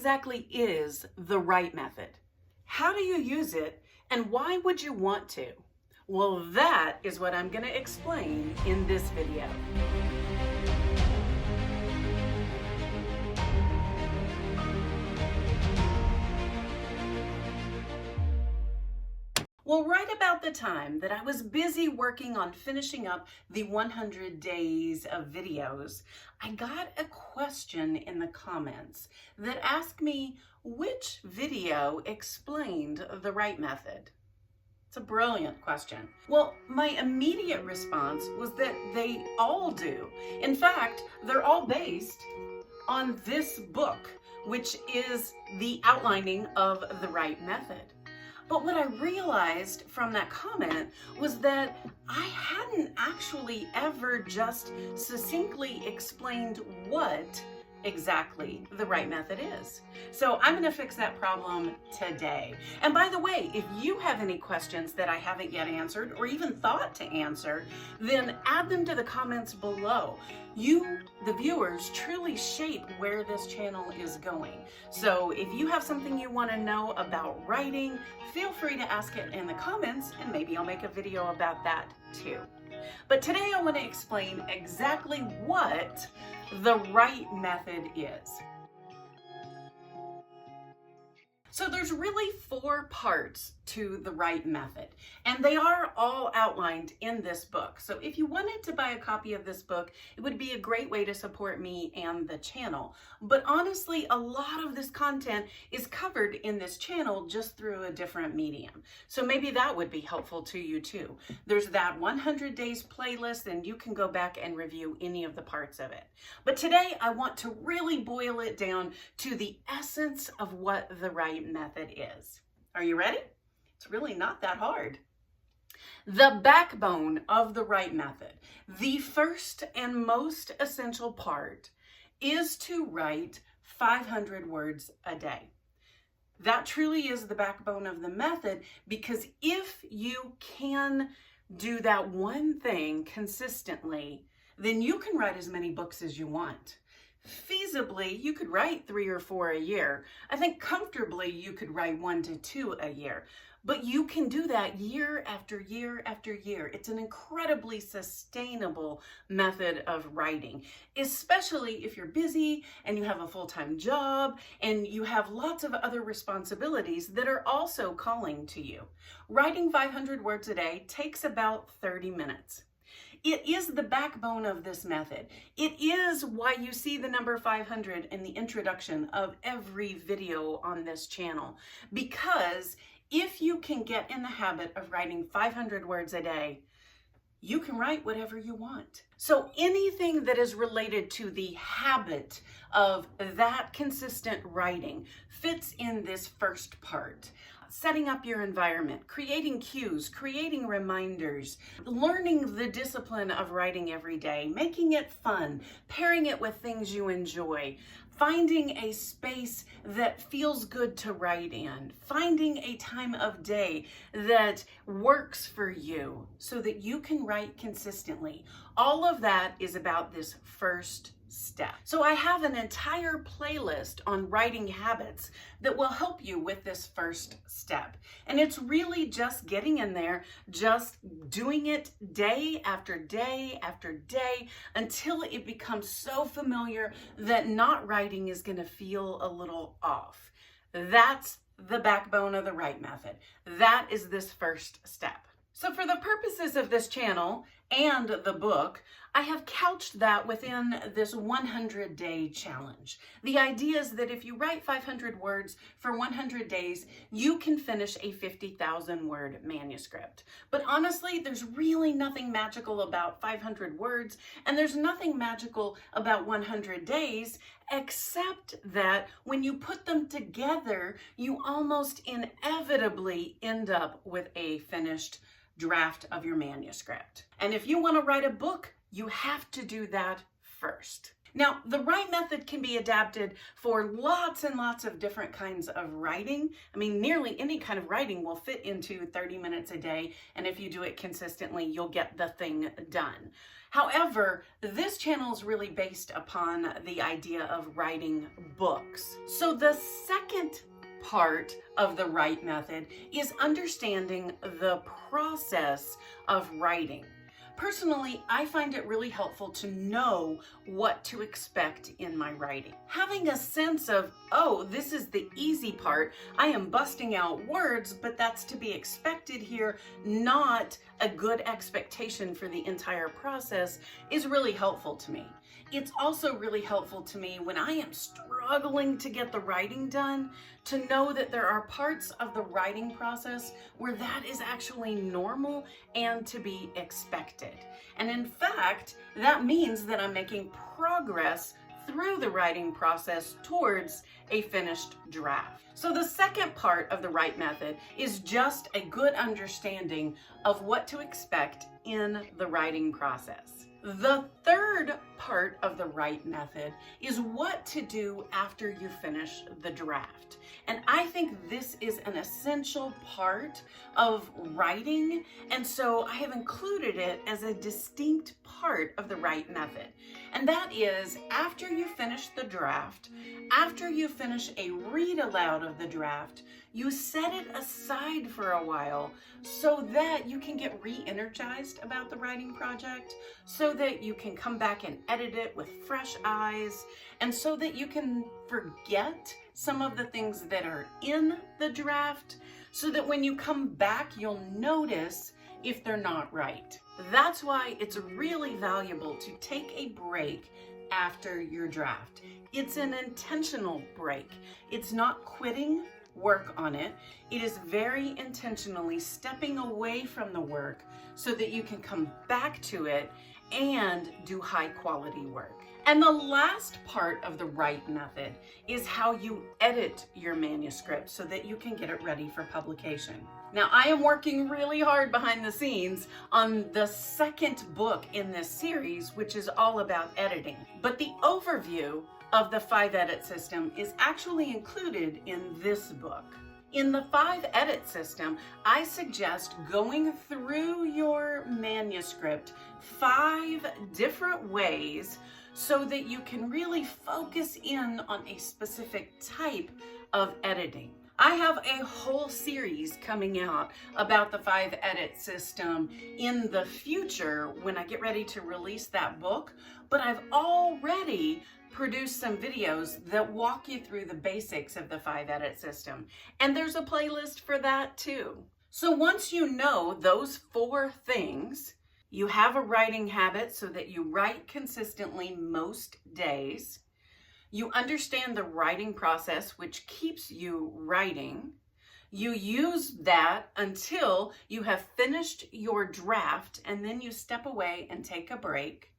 exactly is the right method? How do you use it, and why would you want to? Well, that is what I'm going to explain in this video. Well, right about the time that I was busy working on finishing up the 100 days of videos, I got a question in the comments that asked me which video explained the right method. It's a brilliant question. Well, my immediate response was that they all do. In fact, they're all based on this book, which is the outlining of the right method. But what I realized from that comment was that I hadn't actually ever just succinctly explained what exactly the right method is. So I'm going to fix that problem today. And by the way, if you have any questions that I haven't yet answered or even thought to answer, then add them to the comments below. You, the viewers, truly shape where this channel is going. So if you have something you want to know about writing, feel free to ask it in the comments and maybe I'll make a video about that too. But today I want to explain exactly what the right method is. So there's really 4 parts to the right method, and they are all outlined in this book. So if you wanted to buy a copy of this book, it would be a great way to support me and the channel. But honestly, a lot of this content is covered in this channel just through a different medium. So maybe that would be helpful to you too. There's that 100 days playlist, and you can go back and review any of the parts of it. But today I want to really boil it down to the essence of what the right method is. Are you ready? It's really not that hard. The backbone of the right method, the first and most essential part, is to write 500 words a day. That truly is the backbone of the method, because if you can do that one thing consistently, then you can write as many books as you want. Feasibly, you could write 3 or 4 a year. I think comfortably you could write 1 to 2 a year. But you can do that year after year after year. It's an incredibly sustainable method of writing, especially if you're busy and you have a full-time job and you have lots of other responsibilities that are also calling to you. Writing 500 words a day takes about 30 minutes. It is the backbone of this method. It is why you see the number 500 in the introduction of every video on this channel. Because if you can get in the habit of writing 500 words a day, you can write whatever you want. So anything that is related to the habit of that consistent writing fits in this first part. Setting up your environment, creating cues, creating reminders, learning the discipline of writing every day, making it fun, pairing it with things you enjoy, finding a space that feels good to write in, finding a time of day that works for you so that you can write consistently. All of that is about this first step. So I have an entire playlist on writing habits that will help you with this first step. And it's really just getting in there, just doing it day after day after day until it becomes so familiar that not writing is going to feel a little off. That's the backbone of the right method. That is this first step. So for the purposes of this channel and the book, I have couched that within this 100-day challenge. The idea is that if you write 500 words for 100 days, you can finish a 50,000-word manuscript. But honestly, there's really nothing magical about 500 words, and there's nothing magical about 100 days, except that when you put them together, you almost inevitably end up with a finished draft of your manuscript. And if you want to write a book, you have to do that first. Now, the right method can be adapted for lots and lots of different kinds of writing. I mean, nearly any kind of writing will fit into 30 minutes a day, and if you do it consistently, you'll get the thing done. However, this channel is really based upon the idea of writing books. So the second part of the right method is understanding the process of writing. Personally, I find it really helpful to know what to expect in my writing. Having a sense of, oh, this is the easy part. I am busting out words, but that's to be expected here, not a good expectation for the entire process, is really helpful to me. It's also really helpful to me when I am struggling to get the writing done, to know that there are parts of the writing process where that is actually normal and to be expected. And in fact, that means that I'm making progress through the writing process towards a finished draft. So the second part of the right method is just a good understanding of what to expect in the writing process. The third part of the right method is what to do after you finish the draft. And I think this is an essential part of writing, and so I have included it as a distinct part of the right method. And that is, after you finish the draft, after you finish a read aloud of the draft, you set it aside for a while so that you can get re-energized about the writing project, so that you can come back and edit it with fresh eyes, and so that you can forget some of the things that are in the draft, so that when you come back, you'll notice if they're not right. That's why it's really valuable to take a break after your draft. It's an intentional break. It's not quitting work on it. It is very intentionally stepping away from the work so that you can come back to it and do high quality work. And the last part of the right method is how you edit your manuscript so that you can get it ready for publication. Now, I am working really hard behind the scenes on the second book in this series, which is all about editing. But the overview of the 5-edit system is actually included in this book. In the 5-edit system, I suggest going through your manuscript 5 different ways so that you can really focus in on a specific type of editing. I have a whole series coming out about the 5-edit system in the future when I get ready to release that book, but I've already produced some videos that walk you through the basics of the 5-edit system. And there's a playlist for that too. So once you know those 4 things, you have a writing habit so that you write consistently most days. You understand the writing process, which keeps you writing. You use that until you have finished your draft, and then you step away and take a break.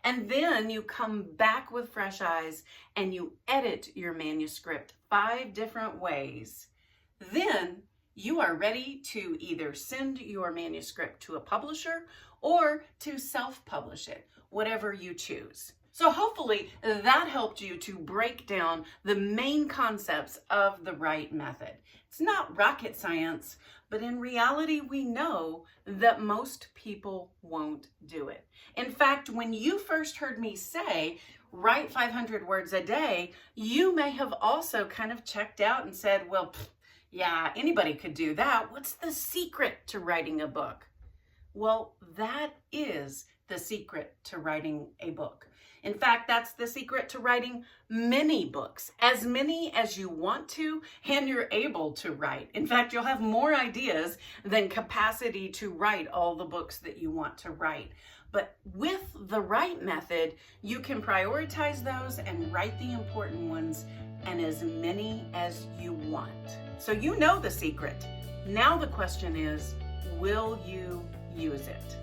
And then you come back with fresh eyes and you edit your manuscript 5 different ways. Then you are ready to either send your manuscript to a publisher or to self-publish it, whatever you choose. So hopefully that helped you to break down the main concepts of the right method. It's not rocket science, but in reality, we know that most people won't do it. In fact, when you first heard me say, write 500 words a day, you may have also kind of checked out and said, well, yeah, anybody could do that. What's the secret to writing a book? Well, that is the secret to writing a book. In fact, that's the secret to writing many books, as many as you want to and you're able to write. In fact, you'll have more ideas than capacity to write all the books that you want to write. But with the right method, you can prioritize those and write the important ones, and as many as you want. So you know the secret. Now the question is, will you use it?